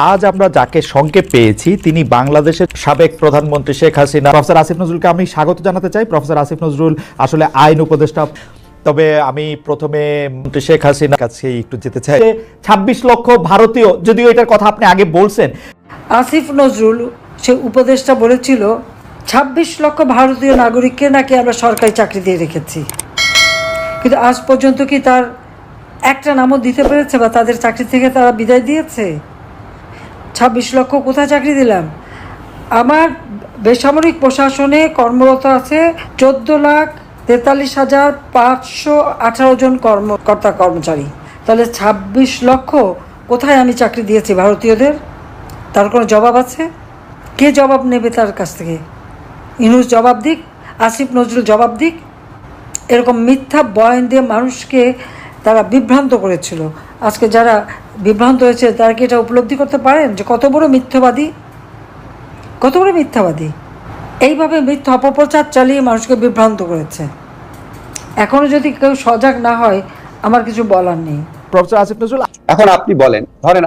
আজ আমরা যাকে সঙ্গে পেয়েছি তিনি বাংলাদেশের সাবেক প্রধানমন্ত্রী শেখ হাসিনা। প্রফেসর আসিফ নজরুলকে আমি স্বাগত জানাতে চাই। প্রফেসর আসিফ নজরুল আসলে আইন উপদেষ্টা, তবে আমি প্রথমে শেখ হাসিনার কাছে একটু যেতে চাই। 26 লক্ষ ভারতীয়, যদিও এটার কথা আপনি আগে বলছেন। আসিফ নজরুল সে উপদেষ্টা বলেছিল 26 লক্ষ ভারতীয় নাগরিককে নাকি আমরা সরকারি চাকরি দিয়ে রেখেছি, কিন্তু আজ পর্যন্ত কি তার একটা নামও দিতে পেরেছে বা তাদের চাকরি থেকে তারা বিদায় দিয়েছে? 26 লক্ষ কোথায় চাকরি দিলাম? আমার বেসামরিক প্রশাসনে কর্মরত আছে 14,43,518 জন কর্মকর্তা কর্মচারী। তাহলে 26 লক্ষ কোথায় আমি চাকরি দিয়েছি ভারতীয়দের? তার কোনো জবাব আছে? কে জবাব নেবে তার কাছ থেকে? ইউনূস জবাব দিক, আসিফ নজরুল জবাব দিক। এরকম মিথ্যা বয়ান দিয়ে মানুষকে তারা বিভ্রান্ত করেছিল। আজকে যারা বিভ্রান্ত হয়েছে তারা কি এটা উপলব্ধি করতে পারেন যে কত বড় মিথ্যাবাদী, কত বড় মিথ্যাবাদী? এইভাবে মিথ্যা অপপ্রচার চালিয়ে মানুষকে বিভ্রান্ত করেছে। এখনও যদি কেউ সজাগ না হয় আমার কিছু বলার নেই। প্রফেসর আসিফ নজরুল, এখন আপনি বলেন, ধরেন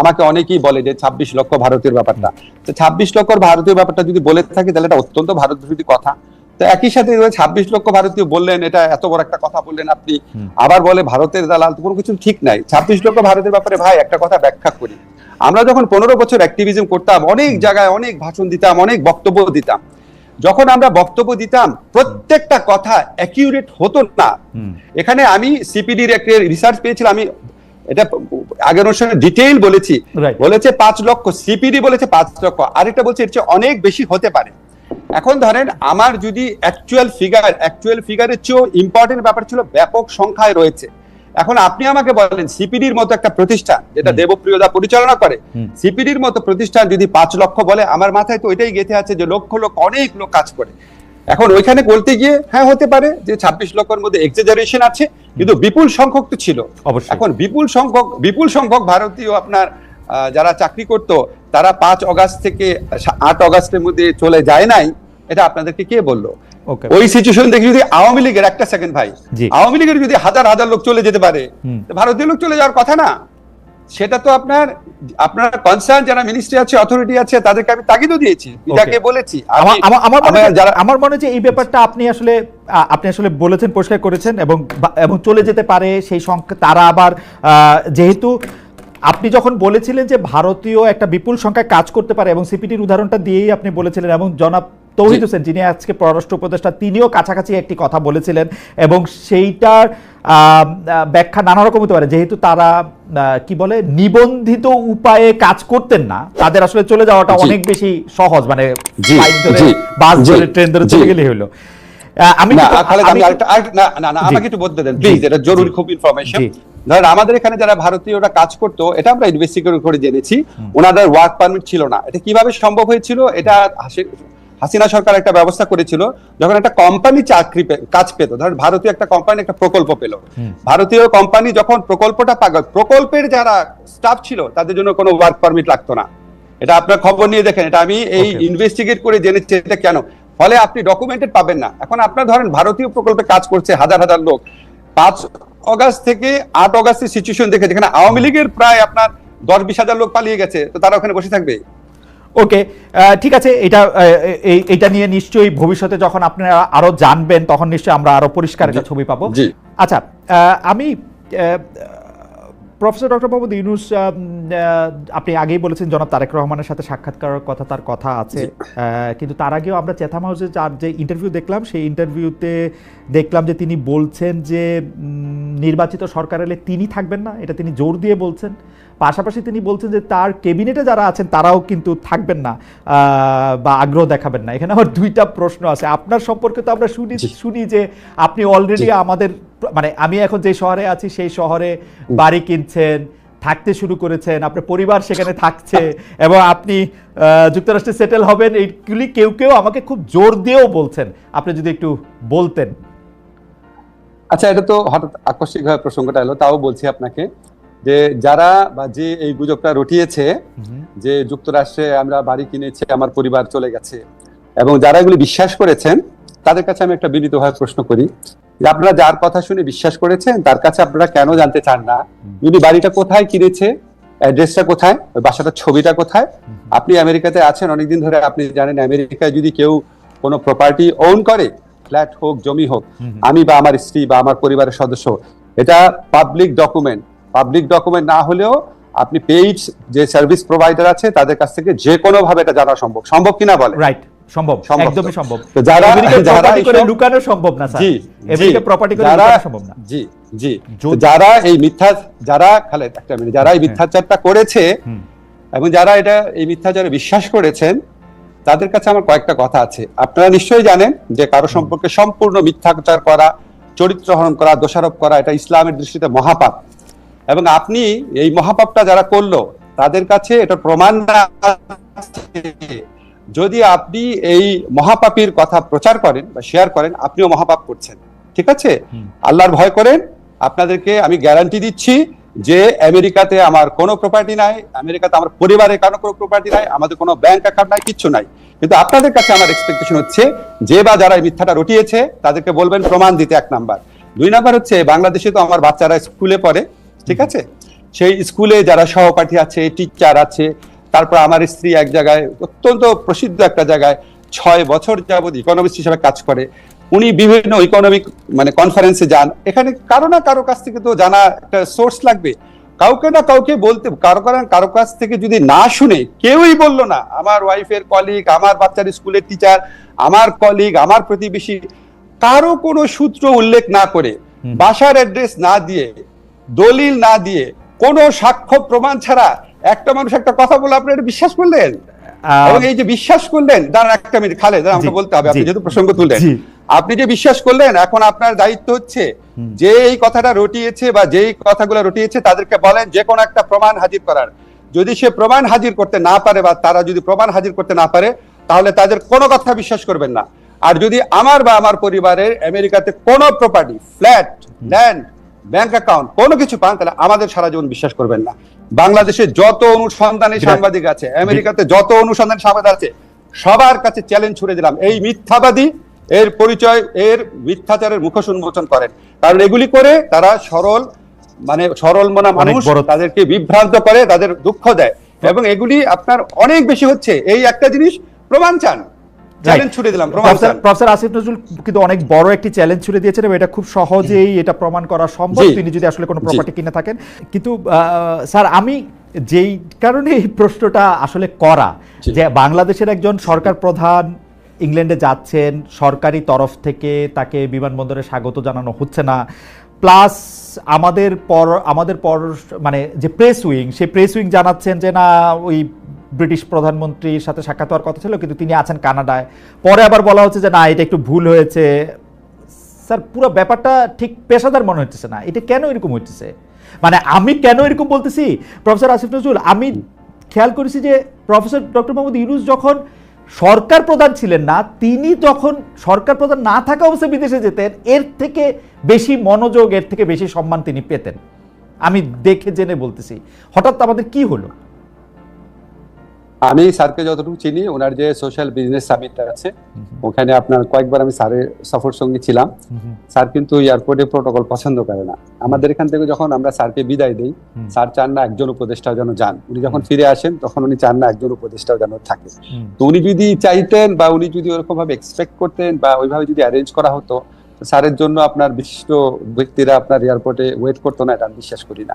আমাকে অনেকেই বলে যে 26 লক্ষ ভারতীয় ব্যাপারটা, তো 26 লক্ষ ভারতীয় ব্যাপারটা যদি বলে থাকি তাহলে এটা অত্যন্ত ভারত বিরোধী কথা। তো একই সাথে 26 লক্ষ ভারতীয় বললেন, এটা এত বড় একটা কথা বললেন আপনি, আবার বলে ভারতের দালাল, কোনো কিছু ঠিক নাই। 26 লক্ষ ভারতের ব্যাপারে ভাই একটা কথা ব্যাখ্যা করি। আমরা যখন 15 বছর অ্যাক্টিভিজম করতাম, অনেক জায়গায় অনেক ভাষণ দিতাম, অনেক বক্তব্য দিতাম, যখন আমরা বক্তব্য দিতাম প্রত্যেকটা কথা অ্যাকিউরেট হতো না। এখানে আমি সিপিডির একটা রিসার্চ পেয়েছিলাম, আমি এটা আগের অনুষ্ঠানে ডিটেইল বলেছি, বলেছে 5 লক্ষ, সিপিডি বলেছে 5 লক্ষ, আরেকটা বলছে এর চেয়ে অনেক বেশি হতে পারে। এখন ধরেন আমার যদি অ্যাকচুয়াল ফিগারের চেয়েও ইম্পর্টেন্ট ব্যাপার ছিল ব্যাপক সংখ্যায় রয়েছে। এখন আপনি আমাকে বলেন সিপিডির মতো একটা প্রতিষ্ঠান যেটা দেবপ্রিয়দা পরিচালনা করে, সিপিডির মতো প্রতিষ্ঠান যদি 5 লক্ষ বলে, আমার মাথায় তো এটাই গেঁথে আছে যে লক্ষ লক্ষ অনেক লোক কাজ করে। এখন ওইখানে বলতে গিয়ে হ্যাঁ হতে পারে যে 26 লক্ষের মধ্যে এক্সাজারেশন আছে, কিন্তু বিপুল সংখ্যক তো ছিল। এখন বিপুল সংখ্যক ভারতীয় আপনার যারা চাকরি করতো তারা 5 অগাস্ট থেকে 8 অগাস্টের মধ্যে চলে যায় নাই, এটা আপনাদেরকে কে বললো? ওই সিচুয়েশন দেখে যদি আওয়ামী লীগের, একটা সেকেন্ড ভাই, আওয়ামী লীগের যদি হাজার হাজার লোক চলে যেতে পারে, ভারতীয় লোক চলে যাওয়ার কথা না। সেটা তো আপনার কনসার্ন যারা মিনিস্ট্রি আছে, অথরিটি আছে, তাদেরকে আমি তাগিদও দিয়েছি, এটাকে বলেছি। আমার মনে হয় যে এই ব্যাপারটা আপনি আসলে বলেছেন, পরিষ্কার করেছেন, এবং চলে যেতে পারে সেই সংখ্যা। তারা আবার যেহেতু আপনি যখন বলেছিলেন যে ভারতীয় একটা বিপুল সংখ্যায় কাজ করতে পারে, এবং সিপিটির উদাহরণটা দিয়েই আপনি বলেছিলেন, এবং জনাব তৌহিদ হোসেন যিনি আজকে পররাষ্ট্র উপদেষ্টা তিনিও কাছাকাছি একটি কথা বলেছিলেন, এবং সেইটার ব্যাখ্যা নানা রকম হতে পারে। যেহেতু তারা কি বলে নিবন্ধিত উপায়ে কাজ করতেন না, তাদের আসলে চলে যাওয়াটা অনেক বেশি সহজ, মানে বাস ধরে ট্রেন ধরে চলে গেলেই হলো। আমাকে একটু বলতে দেন প্লিজ, এটা জরুরি খুব ইনফরমেশন। ধরেন আমাদের এখানে যারা ভারতীয়রা কাজ করতো, এটা আমরা ইনভেস্টিগেট করে জেনেছি, ওনাদের ওয়ার্ক পারমিট ছিল না। এটা কিভাবে সম্ভব হয়েছিল? এটা হাসিনা সরকার একটা ব্যবস্থা করেছিল, যখন একটা কোম্পানি কাজ পেত, ধরেন ভারতীয় একটা কোম্পানি একটা প্রকল্প পেল, ভারতীয় কোম্পানি যখন প্রকল্পটা পাগল, প্রকল্পের যারা স্টাফ ছিল তাদের জন্য কোনো ওয়ার্ক পারমিট লাগতো না। এটা আপনার খবর নিয়ে দেখেন, এটা আমি এই ইনভেস্টিগেট করে জেনেছি এটা কেন। ফলে আপনি ডকুমেন্টেড পাবেন না। এখন আপনার ধরেন ভারতীয় প্রকল্পে কাজ করছে হাজার হাজার লোক, 5 অগাস্ট থেকে 8 অগাস্টের সিচুয়েশন দেখে, যেখানে আওয়ামী লীগের প্রায় আপনার 10-20 হাজার লোক পালিয়ে গেছে, তো তারা ওখানে বসে থাকবে? ওকে, ঠিক আছে। এটা নিয়ে নিশ্চয়ই ভবিষ্যতে যখন আপনারা আরো জানবেন তখন নিশ্চয়ই আমরা আরো পরিষ্কার একটা ছবি পাবো। আচ্ছা, আমি প্রফেসর ডক্টর মোহাম্মদ ইউনূস, আপনি আগেই বলেছেন জনাব তারেক রহমানের সাথে সাক্ষাৎ করার কথা আছে, কিন্তু তার আগেও আমরা চেথাম হাউসে যে ইন্টারভিউ দেখলাম, সেই ইন্টারভিউতে দেখলাম যে তিনি বলছেন যে নির্বাচিত সরকার এলে তিনি থাকবেন না, এটা তিনি জোর দিয়ে বলছেন। পাশাপাশি তিনি বলছেন যে তার ক্যাবিনেটে যারা আছেন তারাও কিন্তু থাকবেন না বা আগ্রহ দেখাবেন না। এখানে আমার দুইটা প্রশ্ন আছে আপনার সম্পর্কে। তো আমরা শুনি যে আপনি অলরেডি আমাদের, মানে আমি এখন যে শহরে আছি সেই শহরে বাড়ি কিনছেন, থাকতে শুরু করেছেন, আপনার পরিবার সেখানে থাকছে, এবং আপনি যুক্তরাষ্ট্রে সেটেল হবেন, এইগুলি কেউ কেউ আমাকে খুব জোর দিয়েও বলছেন। আপনি যদি একটু বলতেন। আচ্ছা, এটা তো হঠাৎ আকস্মিকভাবে প্রসঙ্গটা এলো, তাও বলছি আপনাকে যে যারা বা যে এই গুজবটা রটিয়েছে যে যুক্তরাষ্ট্রে আমরা বাড়ি কিনেছি, আমার পরিবার চলে গেছে, এবং যারা এগুলি বিশ্বাস করেছেন তাদের কাছে আমি একটা বিনীতভাবে প্রশ্ন করি যে আপনারা যার কথা শুনে বিশ্বাস করেছেন তার কাছে আপনারা কেন জানতে চান না উনি বাড়িটা কোথায় কিনেছে, অ্যাড্রেসটা কোথায়, ওই বাসাটার ছবিটা কোথায়। আপনি আমেরিকাতে আছেন অনেকদিন ধরে, আপনি জানেন আমেরিকায় যদি কেউ কোনো প্রপার্টি ওন করে, ফ্ল্যাট হোক জমি হোক, আমি বা আমার স্ত্রী বা আমার পরিবারের সদস্য, এটা পাবলিক ডকুমেন্ট। পাবলিক ডকুমেন্ট না হলেও আপনি পেইড যে সার্ভিস প্রোভাইডার আছে তাদের কাছ থেকে যে কোনো ভাবে এটা জানা সম্ভব। সম্ভব কিনা বলে? রাইট, সম্ভব, সম্ভব। একদমই সম্ভব। তো যারা প্রপার্টি করে লুকানো সম্ভব না স্যার, আমেরিকা প্রপার্টি করে লুকানো সম্ভব না। জি জি, যারা এই মিথ্যা, যারা খালেদ একটা মিনিট, যারা এই মিথ্যাচারটা করেছে এবং যারা এটা এই মিথ্যাচারে বিশ্বাস করেছেন, তাদের কাছে আমার কয়েকটা কথা আছে। আপনারা নিশ্চয়ই জানেন যে কারো সম্পর্কে সম্পূর্ণ মিথ্যাচার করা, চরিত্র হরণ করা, দোষারোপ করা, এটা ইসলামের দৃষ্টিতে মহাপাপ। এবং আপনি এই মহাপাপটা যারা করলো তাদের কাছে এটা প্রমাণ না যদি আপনি এই মহাপাপীর কথা প্রচার করেন বা শেয়ার করেন, আপনিও মহাপাপ করছেন। ঠিক আছে? আল্লাহর ভয় করেন। আপনাদেরকে আমি গ্যারান্টি দিচ্ছি যে আমেরিকাতে আমার কোনো প্রপার্টি নাই, আমেরিকাতে আমার পরিবারের কারো কোনো প্রপার্টি নাই, আমাদের কোনো ব্যাংক অ্যাকাউন্ট নাই, কিচ্ছু নাই। কিন্তু আপনাদের কাছে আমার এক্সপেকটেশন হচ্ছে যে বা যারা এই মিথ্যাটা রটিয়েছে তাদেরকে বলবেন প্রমাণ দিতে, 1 নাম্বার। 2 নাম্বার হচ্ছে, বাংলাদেশে তো আমার বাচ্চারা স্কুলে পড়ে, ঠিক আছে? সেই স্কুলে যারা সহপাঠী আছে, টিচার আছে, তারপর আমার স্ত্রী এক জায়গায় অত্যন্ত প্রসিদ্ধ একটা জায়গায় 6 বছর যাবত ইকোনমিস্ট হিসেবে কাজ করে। উনি বিভিন্ন ইকোনমিক মানে কনফারেন্সে যান। এখানে কারো না কারো কাছ থেকে তো জানা একটা সোর্স লাগবে, কাউকে না কাউকে বলতে। কারো কাছ থেকে যদি না শুনে, কেউই বললো না, আমার ওয়াইফের কলিগ, আমার বাচ্চার স্কুলের টিচার, আমার কলিগ, আমার প্রতিবেশী, কারো কোনো সূত্র উল্লেখ না করে, বাসার অ্যাড্রেস না দিয়ে, দলিল না দিয়ে, কোনো সাক্ষ্য প্রমাণ ছাড়া একটা মানুষ একটা কথা বলে আপনি এটা বিশ্বাস করলেন। এবং এই যে বিশ্বাস করলেন, দাঁড়ান একটা মিনিট খালেদ, আমাকে বলতে হবে, আপনি যেহেতু প্রসঙ্গ তুললেন, আপনি যে বিশ্বাস করলেন, এখন আপনার দায়িত্ব হচ্ছে যে এই কথাটা রটিয়েছে বা যেই কথাগুলো রটিয়েছে তাদেরকে বলেন যে কোনো একটা প্রমাণ হাজির করার। যদি সে প্রমাণ হাজির করতে না পারে বা তারা যদি প্রমাণ হাজির করতে না পারে, তাহলে তাদের কোনো কথা বিশ্বাস করবেন না। আর যদি আমার বা আমার পরিবারের আমেরিকাতে কোনো property, flat, land, bank account কোনো কিছু পান, তাহলে আমাদের সারা জীবন বিশ্বাস করবেন না। বাংলাদেশে যত অনুসন্ধানী সাংবাদিক আছে, আমেরিকাতে যত অনুসন্ধানী সাংবাদিক আছে, সবার কাছে চ্যালেঞ্জ ছুড়ে দিলাম, এই মিথ্যাবাদী এর পরিচয়, এর মিথ্যাচারের মুখোশ উন্মোচন করেন। কারণ এগুলি করে তারা সরল মনা মানুষ, তাদেরকে বিভ্রান্ত করে, তাদের দুঃখ দেয়। এবং এগুলি আপনার অনেক বেশি হচ্ছে। এই একটা জিনিস প্রমাণ চান, চ্যালেঞ্জ ছুড়ে দিলাম, প্রমাণ চান। প্রফেসর আসিফ নজরুল কিন্তু অনেক বড় একটি চ্যালেঞ্জ ছুড়ে দিয়েছেন এবং এটা খুব সহজেই এটা প্রমাণ করা সম্ভব তিনি যদি আসলে কোনো প্রপার্টি কিনে থাকেন। কিন্তু স্যার, আমি যেই কারণে এই প্রশ্নটা আসলে করা, যে বাংলাদেশের একজন সরকার প্রধান ইংল্যান্ডে যাচ্ছেন, সরকারি তরফ থেকে তাকে বিমানবন্দরে স্বাগত জানানো হচ্ছে না, প্লাস আমাদের মানে যে প্রেস উইং, সেই প্রেস উইং জানাচ্ছেন যে না, ওই ব্রিটিশ প্রধানমন্ত্রীর সাথে সাক্ষাৎ হওয়ার কথা ছিল কিন্তু তিনি আছেন কানাডায়। পরে আবার বলা হচ্ছে যে না, এটা একটু ভুল হয়েছে। স্যার, পুরো ব্যাপারটা ঠিক পেশাদার মনে হচ্ছে না। এটা কেন এরকম হচ্ছে? মানে আমি কেন এরকম বলতেছি, প্রফেসর আসিফ নজরুল, আমি খেয়াল করেছি যে প্রফেসর ডক্টর মোহাম্মদ ইউনূস যখন সরকার প্রধান ছিলেন না, তিনি যখন সরকার প্রধান না থাকা অবস্থায় বিদেশে যেতেন, এর থেকে বেশি মনোযোগ, এর থেকে বেশি সম্মান তিনি পেতেন। আমি দেখে জেনে বলতেছি, হঠাৎ আমাদের কি হলো? আমি স্যারকে যতটুকু চিনি, ওনার যে সোশ্যাল বিজনেস সামিটটা আছে, ওখানে আপনার কয়েকবার আমি স্যারের সফর সঙ্গী ছিলাম। স্যার কিন্তু এয়ারপোর্টে প্রোটোকল পছন্দ করে না। আমাদের এখান থেকে যখন আমরা স্যারকে বিদায় দিই, স্যার চান না একজন উপদেষ্টাও যেন যান। উনি যখন ফিরে আসেন তখন উনি চান না একজন উপদেষ্টাও যেন থাকে। তো উনি যদি চাইতেন বা উনি যদি ওরকম ভাবে এক্সপেক্ট করতেন বা ওইভাবে যদি অ্যারেঞ্জ করা হতো, স্যারের জন্য আপনার বিশিষ্ট ব্যক্তিরা আপনার এয়ারপোর্টে ওয়েট করতো না, এটা আমি বিশ্বাস করি না।